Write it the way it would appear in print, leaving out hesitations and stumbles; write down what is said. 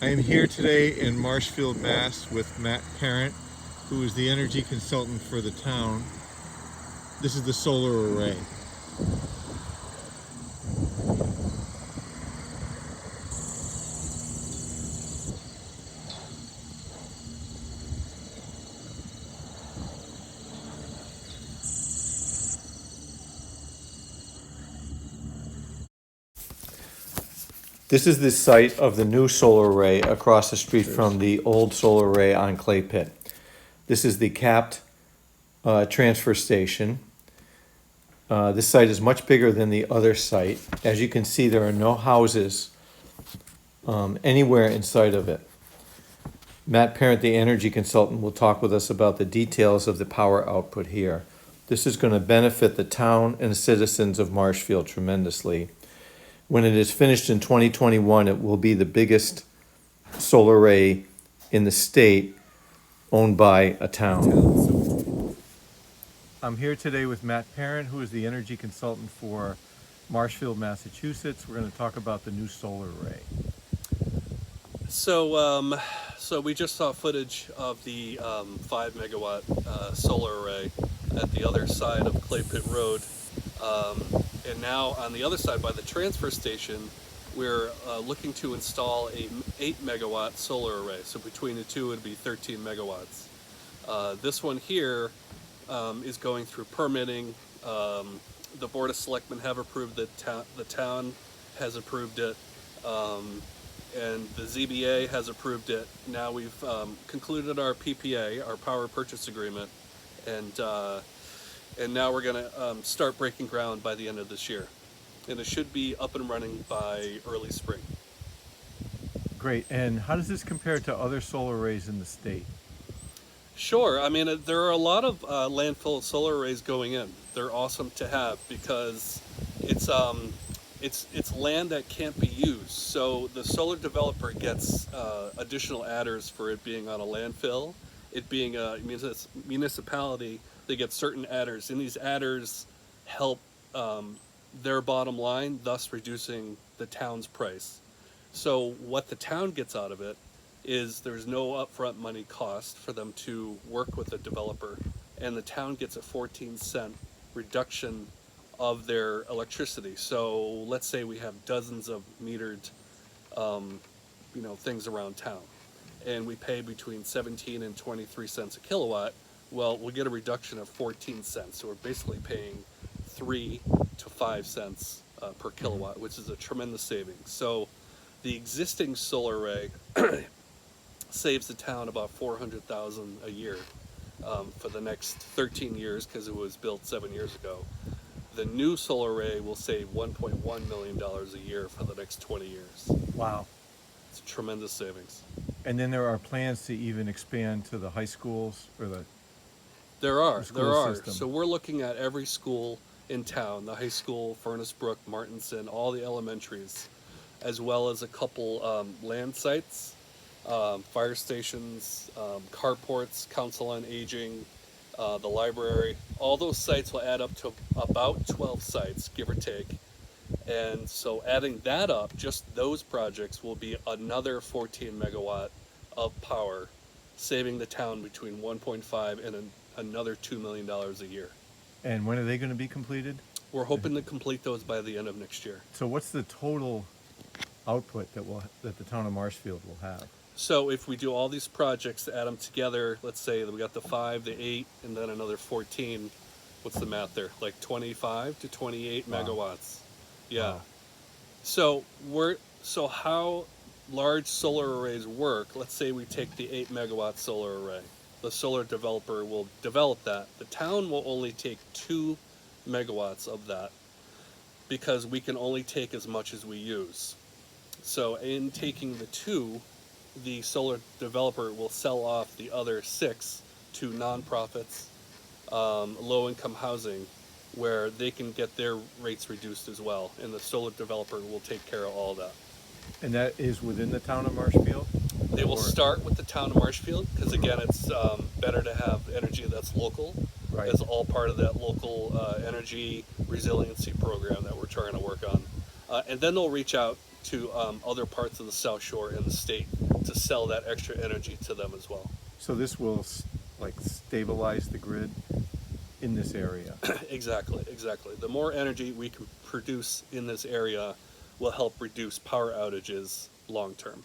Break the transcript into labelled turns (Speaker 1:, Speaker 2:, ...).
Speaker 1: I am here today in Marshfield, Mass. with Matt Parent, who is the energy consultant for the town. This is the solar array. This is the site of the new solar array across the street from the old solar array on Clay Pit. This is the capped transfer station. This site is much bigger than the other site. As you can see, there are no houses anywhere inside of it. Matt Parent, the energy consultant, will talk with us about the details of the power output here. This is going to benefit the town and citizens of Marshfield tremendously. When it is finished in 2021, it will be the biggest solar array in the state owned by a town. I'm here today with Matt Parent, who is the energy consultant for Marshfield, Massachusetts. We're going to talk about the new solar array.
Speaker 2: So we just saw footage of the 5 megawatt solar array at the other side of Clay Pit Road. And now on the other side by the transfer station, we're looking to install a 8 megawatt solar array. So between the two, it'd be 13 megawatts. This one here is going through permitting. The Board of Selectmen have approved it, the town has approved it, and the ZBA has approved it. Now we've concluded our PPA, our power purchase agreement, and now we're going to start breaking ground by the end of this year. And it should be up and running by early spring.
Speaker 1: Great. And how does this compare to other solar arrays in the state?
Speaker 2: Sure. I mean, there are a lot of landfill solar arrays going in. They're awesome to have because it's land that can't be used. So the solar developer gets additional adders for it being on a landfill. It being a municipality, they get certain adders, and these adders help their bottom line, thus reducing the town's price. So what the town gets out of it is there's no upfront money cost for them to work with the developer, and the town gets a 14-cent reduction of their electricity. So let's say we have dozens of metered things around town, and we pay between 17 and 23 cents a kilowatt. Well, we'll get a reduction of 14 cents. So we're basically paying 3 to 5 cents per kilowatt, which is a tremendous savings. So the existing solar array saves the town about $400,000 a year for the next 13 years because it was built 7 years ago. The new solar array will save $1.1 million a year for the next 20 years.
Speaker 1: Wow.
Speaker 2: It's a tremendous savings.
Speaker 1: And then there are plans to even expand to the high schools or the
Speaker 2: There are.
Speaker 1: system.
Speaker 2: So we're looking at every school in town, the high school, Furnace Brook, Martinson, all the elementaries, as well as a couple land sites, fire stations, carports, council on aging, the library. All those sites will add up to about 12 sites, give or take. And so adding that up, just those projects will be another 14 megawatt of power, saving the town between 1.5 and another $2 million a year.
Speaker 1: And when are they going to be completed?
Speaker 2: We're hoping to complete those by the end of next year.
Speaker 1: So what's the total output that the town of Marshfield will have?
Speaker 2: So if we do all these projects, add them together, let's say that we got the 5, the 8, and then another 14. What's the math there? Like 25 to 28
Speaker 1: Wow.
Speaker 2: megawatts. Yeah.
Speaker 1: Wow.
Speaker 2: So how large solar arrays work? Let's say we take the 8 megawatt solar array. The solar developer will develop that. The town will only take 2 megawatts of that because we can only take as much as we use. So in taking the 2, the solar developer will sell off the other 6 to nonprofits, low-income housing, where they can get their rates reduced as well, and the solar developer will take care of all that.
Speaker 1: And that is within the town of Marshfield?
Speaker 2: They will start with the town of Marshfield, because again, it's better to have energy that's local,
Speaker 1: Right.
Speaker 2: as all part of that local energy resiliency program that we're trying to work on. And then they'll reach out to other parts of the South Shore and the state to sell that extra energy to them as well.
Speaker 1: So this will like stabilize the grid in this area.
Speaker 2: Exactly, exactly. The more energy we can produce in this area will help reduce power outages long term.